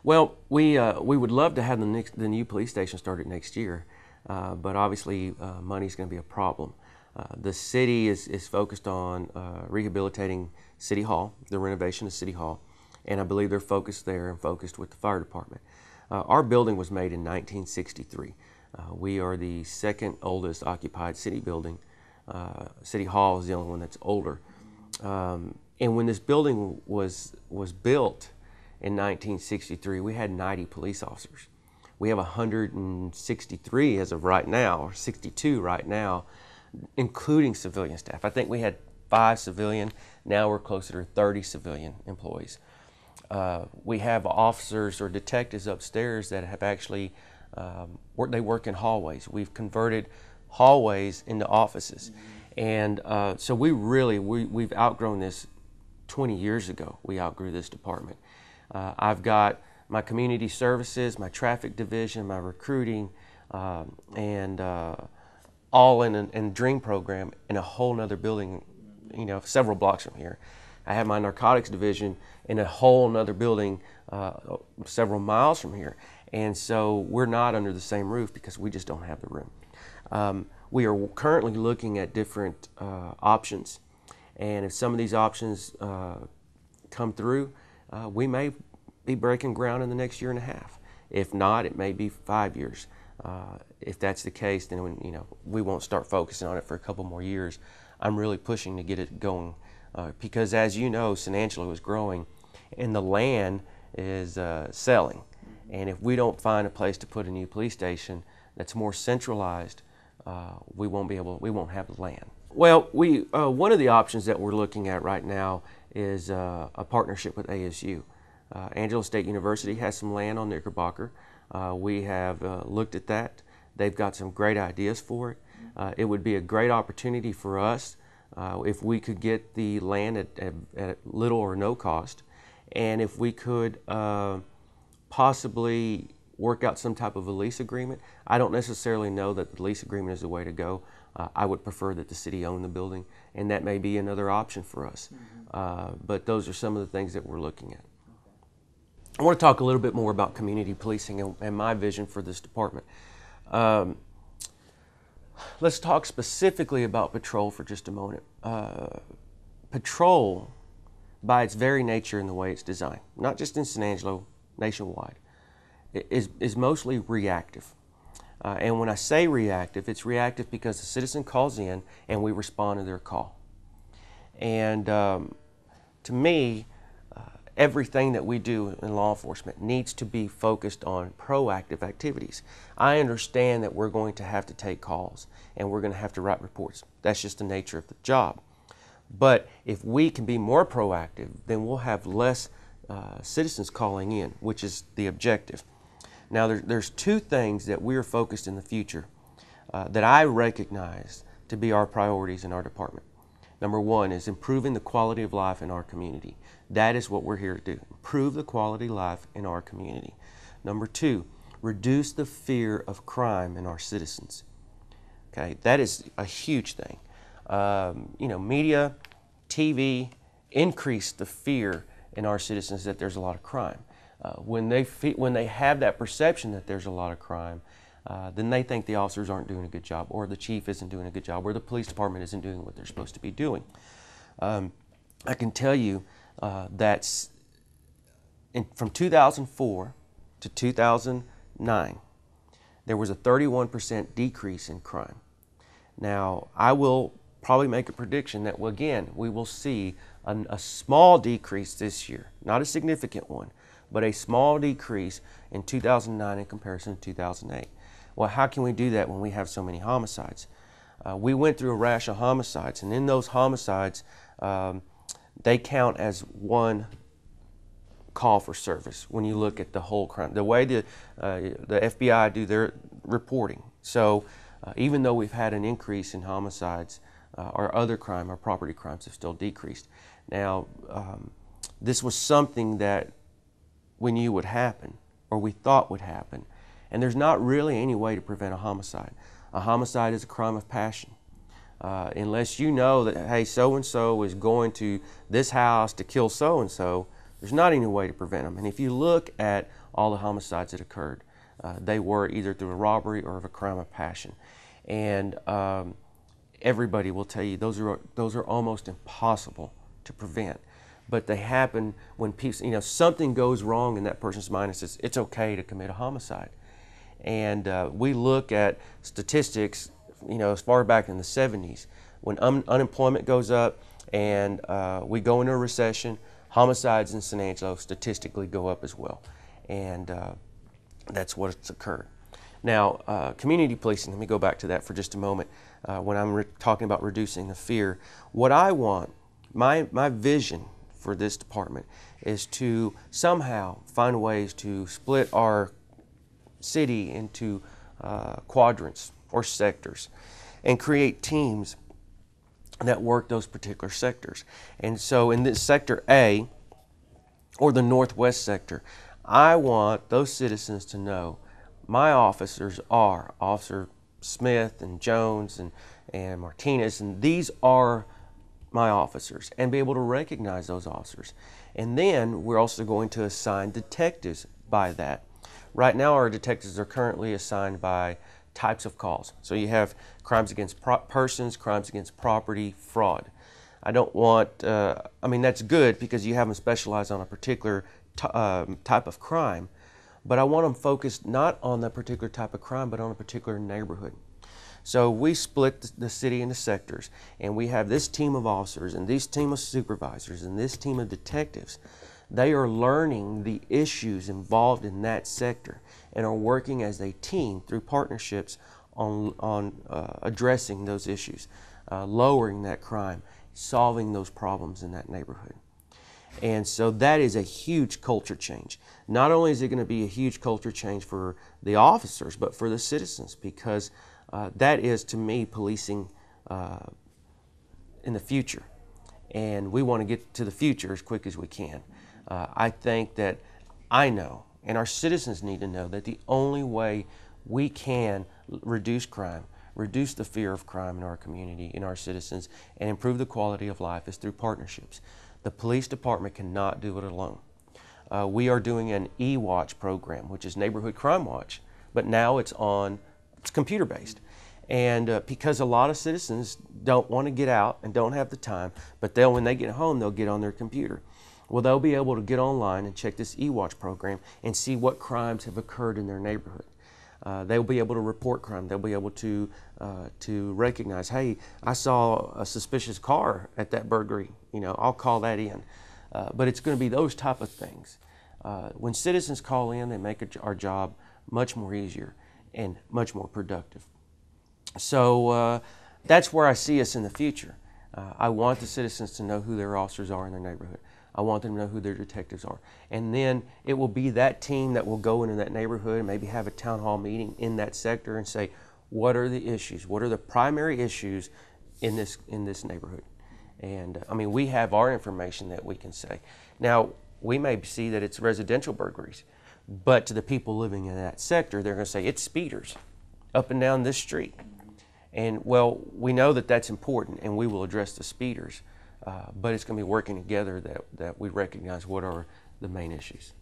Well, we would love to have the new police station started next year, but obviously money is going to be a problem. The city is focused on rehabilitating City Hall, the renovation of City Hall, and I believe they're focused there and focused with the fire department. Our building was made in 1963. We are the second oldest occupied city building. City Hall is the only one that's older. And when this building was built in 1963, we had 90 police officers. We have 163 as of right now, or 62 right now, including civilian staff. I think we had 5 civilian. Now we're closer to 30 civilian employees. We have officers or detectives upstairs that have actually, they work in hallways. We've converted hallways into offices. And so we've outgrown this 20 years ago. We outgrew this department. I've got my community services, my traffic division, my recruiting, and all in a dream program in a whole nother building, several blocks from here. I have my narcotics division in a whole nother building several miles from here. And so we're not under the same roof because we just don't have the room. We are currently looking at different options. And if some of these options come through, we may be breaking ground in the next year and a half. If not, it may be 5 years. If that's the case, then we won't start focusing on it for a couple more years. I'm really pushing to get it going because, as you know, San Angelo is growing, and the land is selling. And if we don't find a place to put a new police station that's more centralized, we won't have the land. Well, one of the options that we're looking at right now is a partnership with ASU. Angelo State University has some land on Knickerbocker. We have looked at that. They've got some great ideas for it. It would be a great opportunity for us if we could get the land at little or no cost, and if we could possibly work out some type of a lease agreement. I don't necessarily know that the lease agreement is the way to go. I would prefer that the city own the building, and that may be another option for us. But those are some of the things that we're looking at. I want to talk a little bit more about community policing and my vision for this department. Let's talk specifically about patrol for just a moment. Patrol, by its very nature and the way it's designed, not just in San Angelo, nationwide, is mostly reactive. And when I say reactive, it's reactive because the citizen calls in and we respond to their call. And to me, everything that we do in law enforcement needs to be focused on proactive activities. I understand that we're going to have to take calls and we're going to have to write reports. That's just the nature of the job. But if we can be more proactive, then we'll have less citizens calling in, which is the objective. Now, there's 2 things that we're focused in the future that I recognize to be our priorities in our department. Number 1 is improving the quality of life in our community. That is what we're here to do, improve the quality of life in our community. Number 2, reduce the fear of crime in our citizens. Okay, that is a huge thing. Media, TV, increase the fear in our citizens that there's a lot of crime. When they have that perception that there's a lot of crime, then they think the officers aren't doing a good job, or the chief isn't doing a good job, or the police department isn't doing what they're supposed to be doing. I can tell you that from 2004 to 2009, there was a 31% decrease in crime. Now, I will probably make a prediction that, well, again, we will see a small decrease this year, not a significant one, but a small decrease in 2009 in comparison to 2008. Well, how can we do that when we have so many homicides? We went through a rash of homicides, and in those homicides, they count as one call for service when you look at the whole crime, the way the FBI do their reporting. So even though we've had an increase in homicides, our other crime, our property crimes, have still decreased. Now, this was something that we knew would happen, or we thought would happen, and there's not really any way to prevent a homicide. A homicide is a crime of passion. Unless you know that, hey, so-and-so is going to this house to kill so-and-so, There's not any way to prevent them. And if you look at all the homicides that occurred, they were either through a robbery or of a crime of passion. And everybody will tell you those are almost impossible to prevent. But they happen when people, something goes wrong in that person's mind and says it's okay to commit a homicide. And we look at statistics, as far back in the 70s, when unemployment goes up and we go into a recession, homicides in San Angelo statistically go up as well. And that's what's occurred. Now, community policing, let me go back to that for just a moment. When I'm talking about reducing the fear, what I want, my vision for this department is to somehow find ways to split our city into quadrants or sectors and create teams that work those particular sectors. And so in this sector A, or the Northwest sector, I want those citizens to know my officers are Officer Smith and Jones and Martinez, and these are my officers, and be able to recognize those officers. And then we're also going to assign detectives by that. Right now our detectives are currently assigned by types of calls. So you have crimes against persons, crimes against property, fraud. I don't want, that's good because you have them specialized on a particular type of crime, but I want them focused not on that particular type of crime, but on a particular neighborhood. So we split the city into sectors, and we have this team of officers and this team of supervisors and this team of detectives. They are learning the issues involved in that sector and are working as a team through partnerships on addressing those issues, lowering that crime, solving those problems in that neighborhood. And so that is a huge culture change. Not only is it going to be a huge culture change for the officers, but for the citizens, because that is, to me, policing in the future. And we want to get to the future as quick as we can. I think that I know, and our citizens need to know, that the only way we can reduce crime, reduce the fear of crime in our community, in our citizens, and improve the quality of life is through partnerships. The police department cannot do it alone. We are doing an e-watch program, which is Neighborhood Crime Watch, but now it's computer-based. And because a lot of citizens don't want to get out and don't have the time, but when they get home, they'll get on their computer. Well, they'll be able to get online and check this e-watch program and see what crimes have occurred in their neighborhood. They'll be able to report crime. They'll be able to recognize, hey, I saw a suspicious car at that burglary. I'll call that in. But it's going to be those type of things. When citizens call in, they make our job much more easier and much more productive. So that's where I see us in the future. I want the citizens to know who their officers are in their neighborhood. I want them to know who their detectives are. And then it will be that team that will go into that neighborhood and maybe have a town hall meeting in that sector and say, what are the issues? What are the primary issues in this neighborhood? And we have our information that we can say. Now, we may see that it's residential burglaries, but to the people living in that sector, they're going to say it's speeders up and down this street. And well, we know that that's important, and we will address the speeders. But it's going to be working together that we recognize what are the main issues.